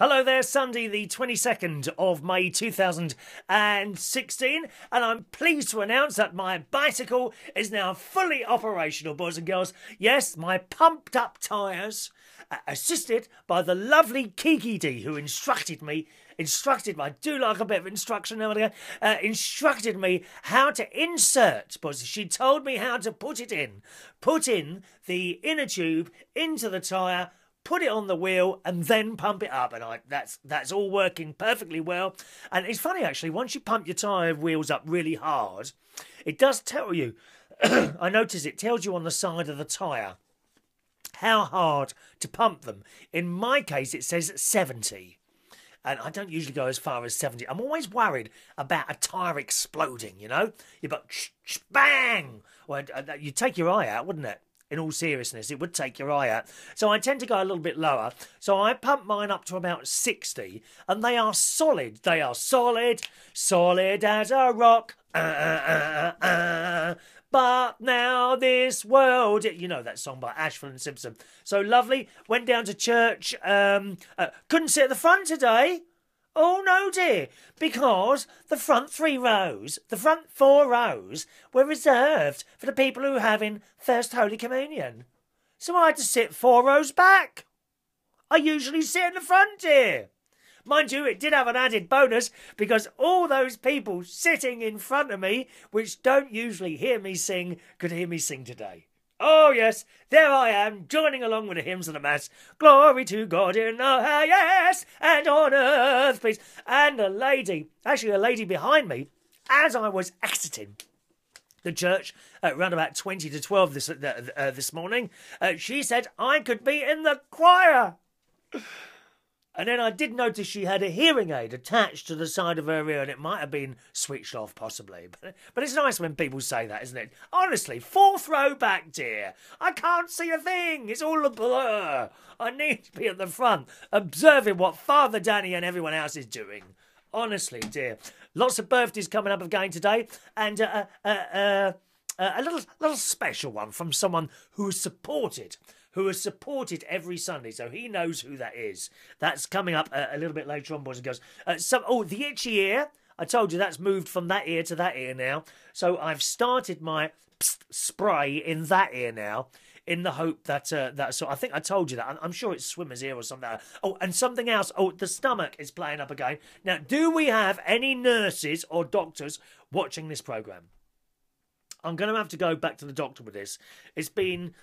Hello there, Sunday the 22nd of May 2016, and I'm pleased to announce that my bicycle is now fully operational, boys and girls. Yes, my pumped up tyres, assisted by the lovely Kiki Dee, who instructed me, I do like a bit of instruction now and again, instructed me how to insert, boys. She told me how to put in the inner tube into the tyre, put it on the wheel and then pump it up, and that's all working perfectly well. And it's funny actually, once you pump your tyre wheels up really hard, it does tell you I notice it tells you on the side of the tyre how hard to pump them. In my case it says 70, and I don't usually go as far as 70. I'm always worried about a tyre exploding, you know. You've got bang, well, you'd take your eye out, wouldn't it? In all seriousness, it would take your eye out. So I tend to go a little bit lower. So I pump mine up to about 60, and they are solid. They are solid, solid as a rock. But now this world... You know that song by Ashford and Simpson. So lovely. Went down to church. Couldn't sit at the front today. Oh no dear, because the front 4 rows were reserved for the people who were having First Holy Communion. So I had to sit 4 rows back. I usually sit in the front, dear. Mind you, it did have an added bonus, because all those people sitting in front of me, which don't usually hear me sing, could hear me sing today. Oh, yes, there I am, joining along with the hymns of the Mass. Glory to God in the highest, and on earth peace. And a lady behind me, as I was exiting the church at around about 20 to 12 this morning, she said I could be in the choir. And then I did notice she had a hearing aid attached to the side of her ear, and it might have been switched off, possibly. But it's nice when people say that, isn't it? Honestly, 4th row back, dear. I can't see a thing. It's all a blur. I need to be at the front, observing what Father Danny and everyone else is doing. Honestly, dear. Lots of birthdays coming up again today, and a little special one from someone who has supported every Sunday, so he knows who that is. That's coming up a little bit later on, boys and girls. The itchy ear. I told you that's moved from that ear to that ear now. So I've started my spray in that ear now, in the hope that so I think I told you that. I'm sure it's swimmer's ear or something. Oh, and something else. Oh, the stomach is playing up again. Now, do we have any nurses or doctors watching this programme? I'm going to have to go back to the doctor with this. It's been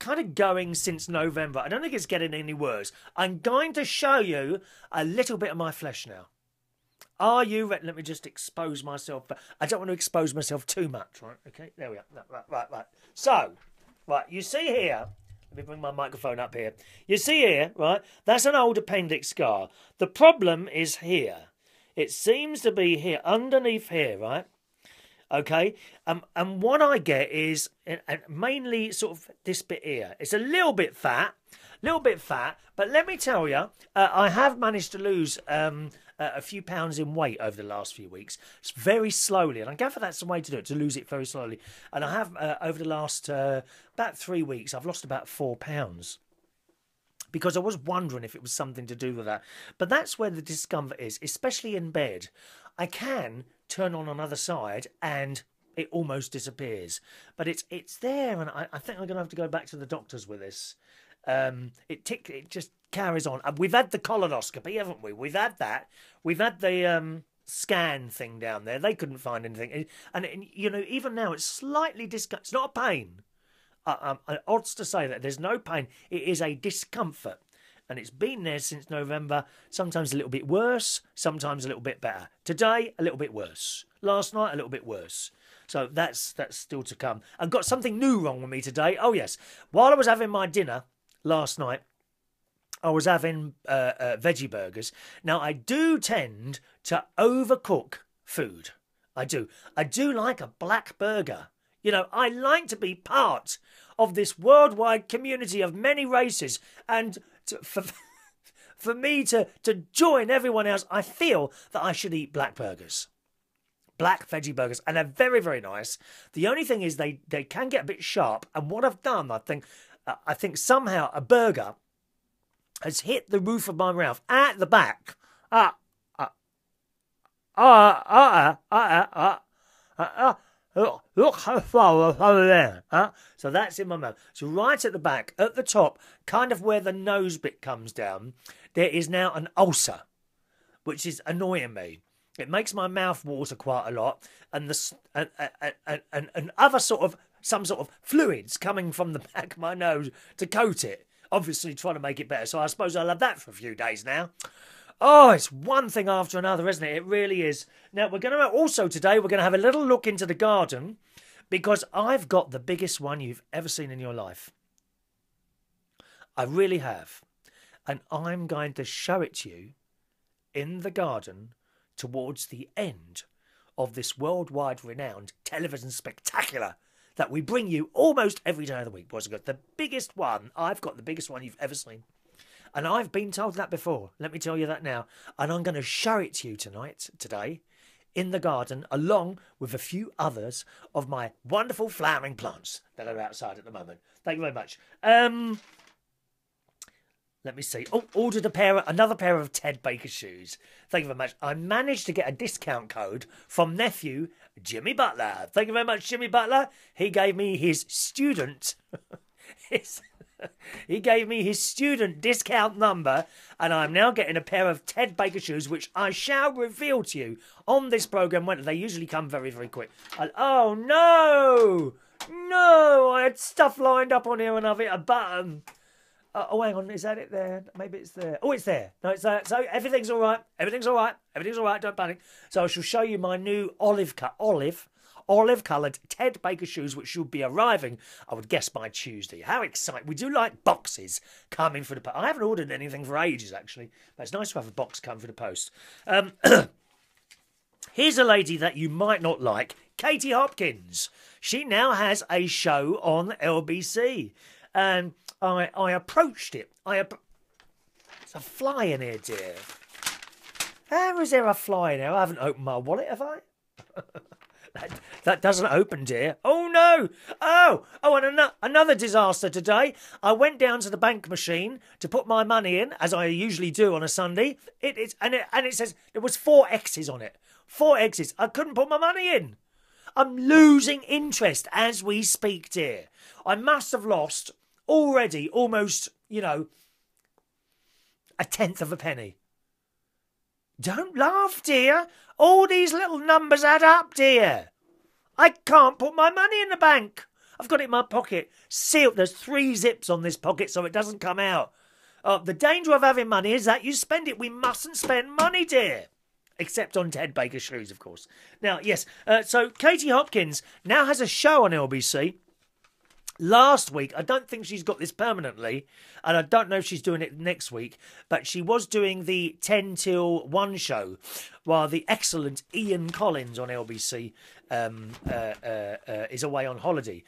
kind of going since November. I don't think it's getting any worse. I'm going to show you a little bit of my flesh now. Are you ready? Let me just expose myself. I don't want to expose myself too much, right? Okay, there we are. Right. So, right, you see here, let me bring my microphone up here. You see here, right, that's an old appendix scar. The problem is here. It seems to be here, underneath here, right? Okay, and what I get is mainly sort of this bit here. It's a little bit fat, but let me tell you, I have managed to lose a few pounds in weight over the last few weeks. It's very slowly, and I gather that's the way to do it, to lose it very slowly. And I have, over the last about 3 weeks, I've lost about 4 pounds. Because I was wondering if it was something to do with that. But that's where the discomfort is, especially in bed. I can turn on another side and it almost disappears. But it's there, and I think I'm going to have to go back to the doctors with this. It just carries on. We've had the colonoscopy, haven't we? We've had that. We've had the scan thing down there. They couldn't find anything. And you know, even now it's slightly discomfort. It's not a pain. Odds to say that there's no pain. It is a discomfort, and it's been there since November. Sometimes a little bit worse, sometimes a little bit better. Today, a little bit worse. Last night, a little bit worse. So that's still to come. I've got something new wrong with me today. Oh yes, while I was having my dinner last night, I was having veggie burgers. Now I do tend to overcook food. I do like a black burger. You know, I like to be part of this worldwide community of many races, and for me to join everyone else, I feel that I should eat black burgers. Black veggie burgers, and they're very, very nice. The only thing is they can get a bit sharp, and what I've done, I think somehow a burger has hit the roof of my mouth at the back. Ah, ah, ah, ah, ah, ah, ah. Look how far over there. So that's in my mouth. So right at the back, at the top, kind of where the nose bit comes down, there is now an ulcer, which is annoying me. It makes my mouth water quite a lot, and other sort of some sort of fluids coming from the back of my nose to coat it. Obviously trying to make it better. So I suppose I'll have that for a few days now. Oh, it's one thing after another, isn't it? It really is. Now, we're going to also today, we're going to have a little look into the garden because I've got the biggest one you've ever seen in your life. I really have. And I'm going to show it to you in the garden towards the end of this worldwide renowned television spectacular that we bring you almost every day of the week, boys and girls. The biggest one, I've got the biggest one you've ever seen. And I've been told that before. Let me tell you that now. And I'm going to show it to you today, in the garden, along with a few others of my wonderful flowering plants that are outside at the moment. Thank you very much. Let me see. Oh, ordered another pair of Ted Baker shoes. Thank you very much. I managed to get a discount code from nephew Jimmy Butler. Thank you very much, Jimmy Butler. He gave me his student... He gave me his student discount number, and I'm now getting a pair of Ted Baker shoes, which I shall reveal to you on this programme. When they usually come very, very quick. Oh, no! No! I had stuff lined up on here and I've hit a button. Oh, hang on. Is that it there? Maybe it's there. Oh, it's there. No, it's there. So everything's all right. Everything's all right. Everything's all right. Don't panic. So I shall show you my new olive-coloured Ted Baker shoes, which should be arriving, I would guess, by Tuesday. How exciting. We do like boxes coming for the post. I haven't ordered anything for ages, actually, but it's nice to have a box come for the post. Here's a lady that you might not like, Katie Hopkins. She now has a show on LBC, and I approached it. There's a fly in here, dear. How is there a fly in here? I haven't opened my wallet, have I? That doesn't open, dear. Oh, no. Oh, and another disaster today. I went down to the bank machine to put my money in, as I usually do on a Sunday. It says there was 4 X's on it. 4 X's. I couldn't put my money in. I'm losing interest as we speak, dear. I must have lost already almost, a tenth of a penny. Don't laugh, dear. All these little numbers add up, dear. I can't put my money in the bank. I've got it in my pocket. Sealed. There's 3 zips on this pocket so it doesn't come out. The danger of having money is that you spend it. We mustn't spend money, dear. Except on Ted Baker shoes, of course. Now, yes. So Katie Hopkins now has a show on LBC. Last week, I don't think she's got this permanently, and I don't know if she's doing it next week, but she was doing the 10 till 1 show, while the excellent Ian Collins on LBC is away on holiday.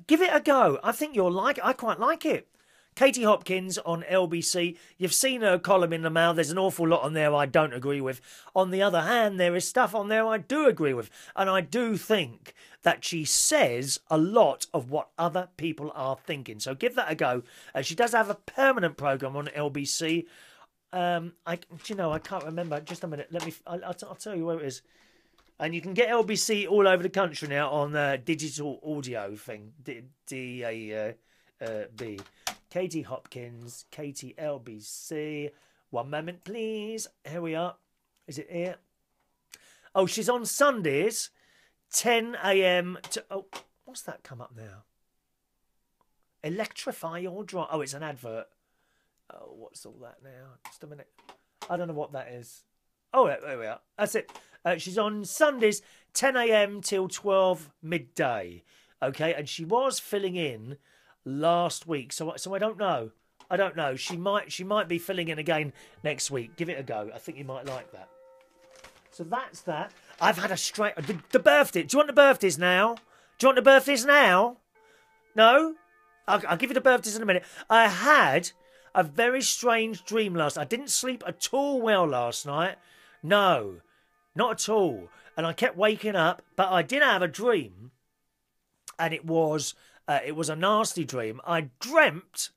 Give it a go. I think you'll like it. I quite like it. Katie Hopkins on LBC. You've seen her column in the Mail. There's an awful lot on there I don't agree with. On the other hand, there is stuff on there I do agree with. And I do think that she says a lot of what other people are thinking. So give that a go. She does have a permanent programme on LBC. I can't remember. Just a minute. I'll tell you where it is. And you can get LBC all over the country now on digital audio thing. B. Katie Hopkins, Katie LBC. One moment, please. Here we are. Is it here? Oh, she's on Sundays, 10 a.m. to... Oh, what's that come up now? Electrify your drive. Oh, it's an advert. Oh, what's all that now? Just a minute. I don't know what that is. Oh, there we are. That's it. She's on Sundays, 10 a.m. till 12 midday. Okay, and she was filling in last week, so I don't know. She might be filling in again next week. Give it a go. I think you might like that. So that's that. I've had a straight the birthday. Do you want the birthdays now? No? I'll give you the birthdays in a minute. I had a very strange dream last night. I didn't sleep at all well last night. No, not at all. And I kept waking up, but I did have a dream, and it was a nasty dream. I dreamt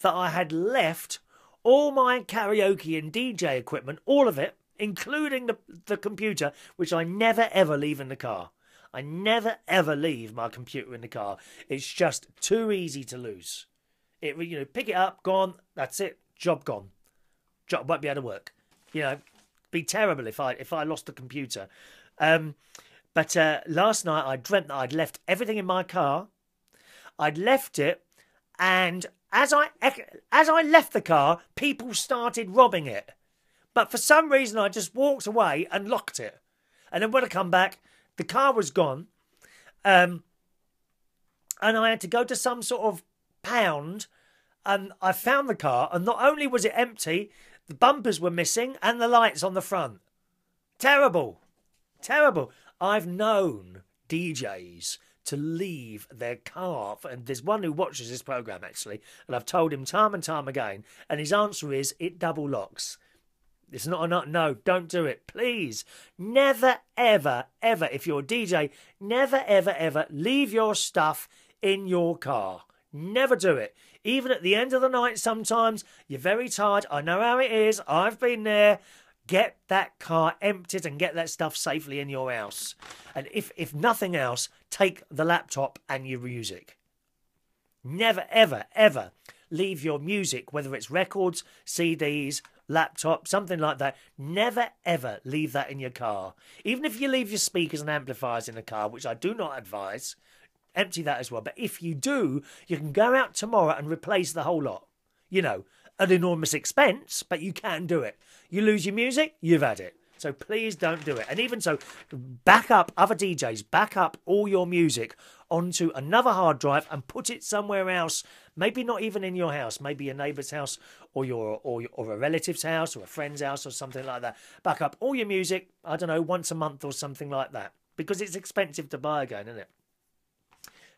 that I had left all my karaoke and DJ equipment, all of it, including the computer, which I never ever leave in the car. I never ever leave my computer in the car. It's just too easy to lose. Pick it up, gone, that's it, job gone. Job won't be able to work. Be terrible if I lost the computer. But last night I dreamt that I'd left everything in my car. I'd left it, and as I left the car, people started robbing it. But for some reason, I just walked away and locked it. And then when I come back, the car was gone. And I had to go to some sort of pound, and I found the car, and not only was it empty, the bumpers were missing and the lights on the front. Terrible. Terrible. I've known DJs to leave their car, and there's one who watches this programme actually, and I've told him time and time again, and his answer is it double locks. It's not no, don't do it, please. Never, ever, ever, if you're a DJ, never, ever, ever leave your stuff in your car. Never do it. Even at the end of the night sometimes, you're very tired, I know how it is, I've been there. Get that car emptied and get that stuff safely in your house. And if nothing else, take the laptop and your music. Never, ever, ever leave your music, whether it's records, CDs, laptop, something like that. Never, ever leave that in your car. Even if you leave your speakers and amplifiers in the car, which I do not advise, empty that as well. But if you do, you can go out tomorrow and replace the whole lot. At enormous expense, but you can do it. You lose your music, you've had it. So please don't do it. And even so, back up, other DJs, back up all your music onto another hard drive and put it somewhere else. Maybe not even in your house, maybe your neighbour's house or a relative's house or a friend's house or something like that. Back up all your music, I don't know, once a month or something like that. Because it's expensive to buy again, isn't it?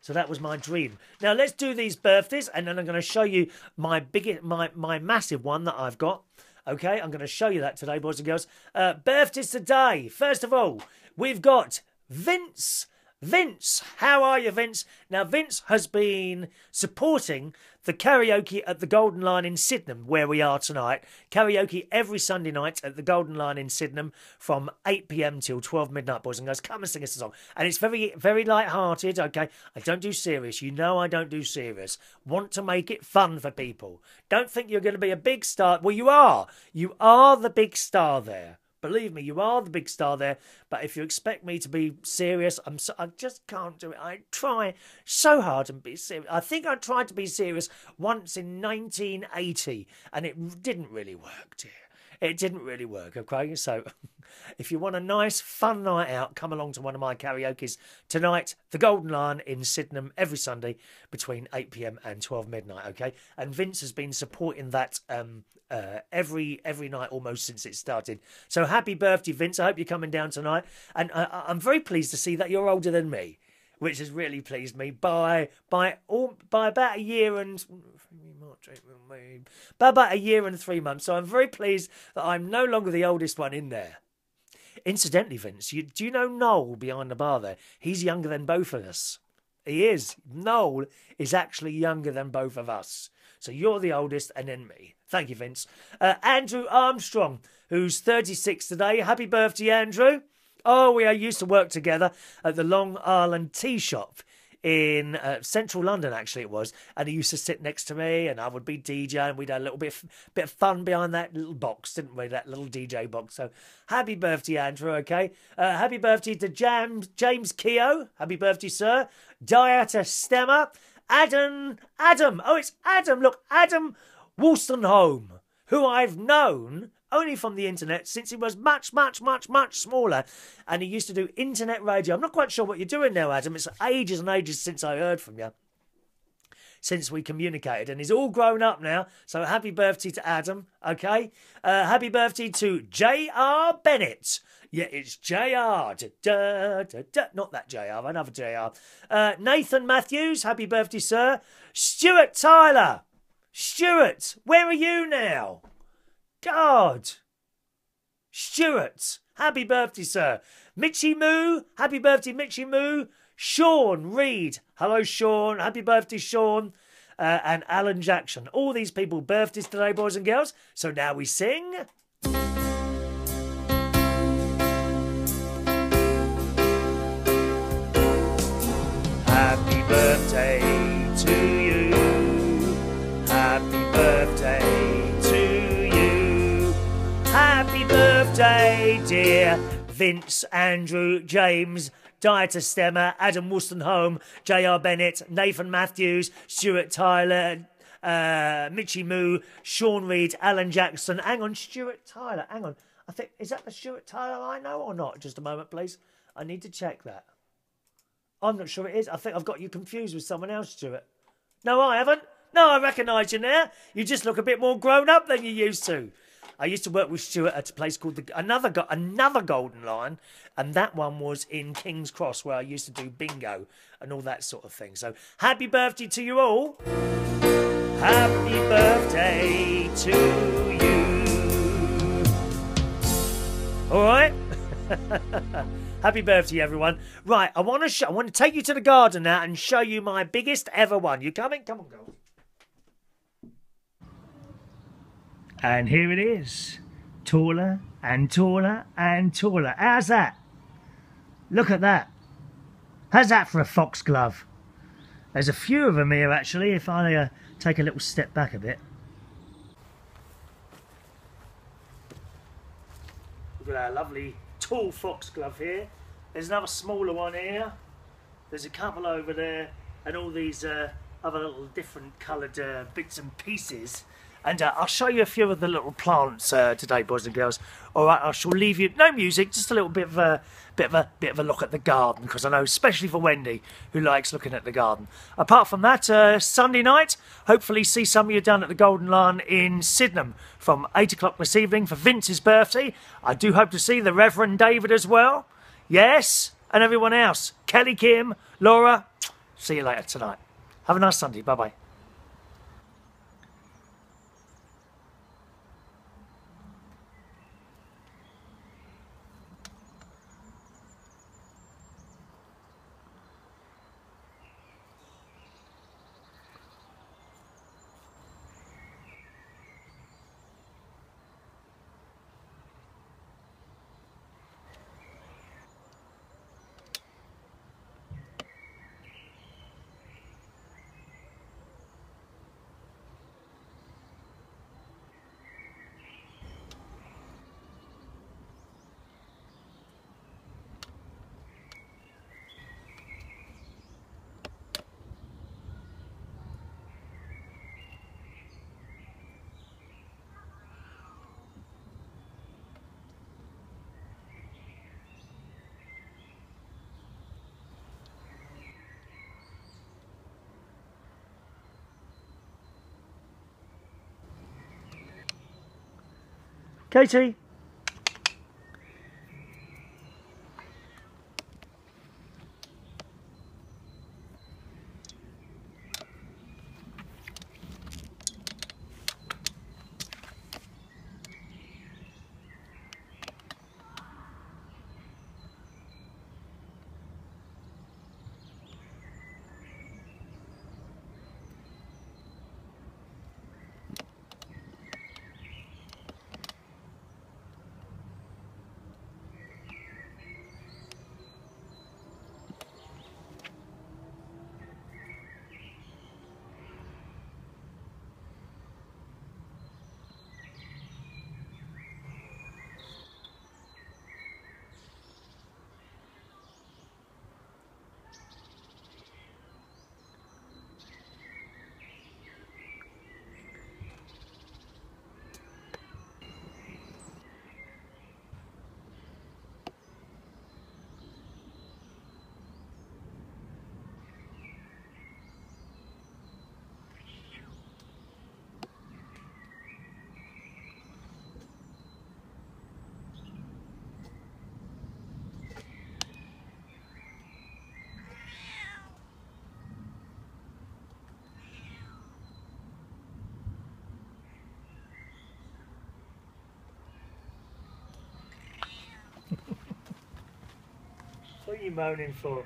So that was my dream. Now let's do these birthdays, and then I'm going to show you my massive one that I've got. Okay, I'm going to show you that today, boys and girls. Birthdays today. First of all, we've got Vince. Vince, how are you, Vince? Now, Vince has been supporting the karaoke at the Golden Lion in Sydenham, where we are tonight. Karaoke every Sunday night at the Golden Lion in Sydenham from 8 p.m. till 12 midnight, boys and girls. Come and sing us a song. And it's very, very light-hearted, okay? I don't do serious. You know I don't do serious. Want to make it fun for people. Don't think you're going to be a big star. Well, you are. You are the big star there. Believe me, you are the big star there. But if you expect me to be serious, I just can't do it. I try so hard to be serious. I think I tried to be serious once in 1980, and it didn't really work, dear. It didn't really work, okay? So if you want a nice, fun night out, come along to one of my karaoke's tonight, the Golden Lion in Sydenham, every Sunday between 8 p.m. and 12 midnight, okay? And Vince has been supporting that every night almost since it started. So happy birthday, Vince. I hope you're coming down tonight. And I'm very pleased to see that you're older than me, which has really pleased me by about a year and... by about a year and 3 months. So I'm very pleased that I'm no longer the oldest one in there. Incidentally, Vince, do you know Noel behind the bar there? He's younger than both of us. He is. Noel is actually younger than both of us. So you're the oldest and then me. Thank you, Vince. Andrew Armstrong, who's 36 today. Happy birthday, Andrew. Oh, we used to work together at the Long Island Tea Shop in central London, actually it was, and he used to sit next to me and I would be DJ, and we'd have a little bit of fun behind that little box, didn't we, that little DJ box. So happy birthday, Andrew, okay? Happy birthday to James Keogh, happy birthday, sir. Diata Stemmer, Adam, oh, it's Adam, look, Adam Wolstenholme, who I've known only from the internet since he was much, much, much, much smaller. And he used to do internet radio. I'm not quite sure what you're doing now, Adam. It's ages and ages since I heard from you, since we communicated. And he's all grown up now. So happy birthday to Adam, okay? Happy birthday to J.R. Bennett. Yeah, it's J.R. Not that J.R., another J.R. Nathan Matthews, happy birthday, sir. Stuart Tyler. Stuart, where are you now? God. Stuart, happy birthday, sir. Mitchy Moo, happy birthday, Mitchy Moo. Shaun Reed, hello, Shaun, happy birthday, Shaun. and Alan Jackson. All these people birthdays today, boys and girls. So now we sing. Happy birthday to you. Happy birthday to you. Happy birthday, dear Vince, Andrew, James, Dieter Stemmer, Adam Wolstenholme, J.R. Bennett, Nathan Matthews, Stuart Tyler, Mitchy Moo, Shaun Reed, Alan Jackson. Hang on, Stuart Tyler. Hang on. I think, is that the Stuart Tyler I know or not? Just a moment, please. I need to check that. I'm not sure it is. I think I've got you confused with someone else, Stuart. No, I haven't. No, I recognise you now. You just look a bit more grown up than you used to. I used to work with Stuart at a place called another Golden Lion, and that one was in King's Cross, where I used to do bingo and all that sort of thing. So, happy birthday to you all. Happy birthday to you. All right. Happy birthday, everyone. Right, I want to take you to the garden now and show you my biggest ever one. You coming? Come on, girl. And here it is. Taller and taller and taller. How's that? Look at that. How's that for a foxglove? There's a few of them here, actually, if I take a little step back a bit. Look at that lovely tall foxglove here. There's another smaller one here. There's a couple over there, and all these other little different coloured bits and pieces. And I'll show you a few of the little plants today, boys and girls. All right, I shall leave you no music, just a little bit of a look at the garden, because I know, especially for Wendy, who likes looking at the garden. Apart from that, Sunday night, hopefully see some of you down at the Golden Lion in Sydenham from 8 o'clock this evening for Vince's birthday. I do hope to see the Reverend David as well. Yes, and everyone else. Kelly, Kim, Laura. See you later tonight. Have a nice Sunday. Bye-bye. Katie. What are you moaning for?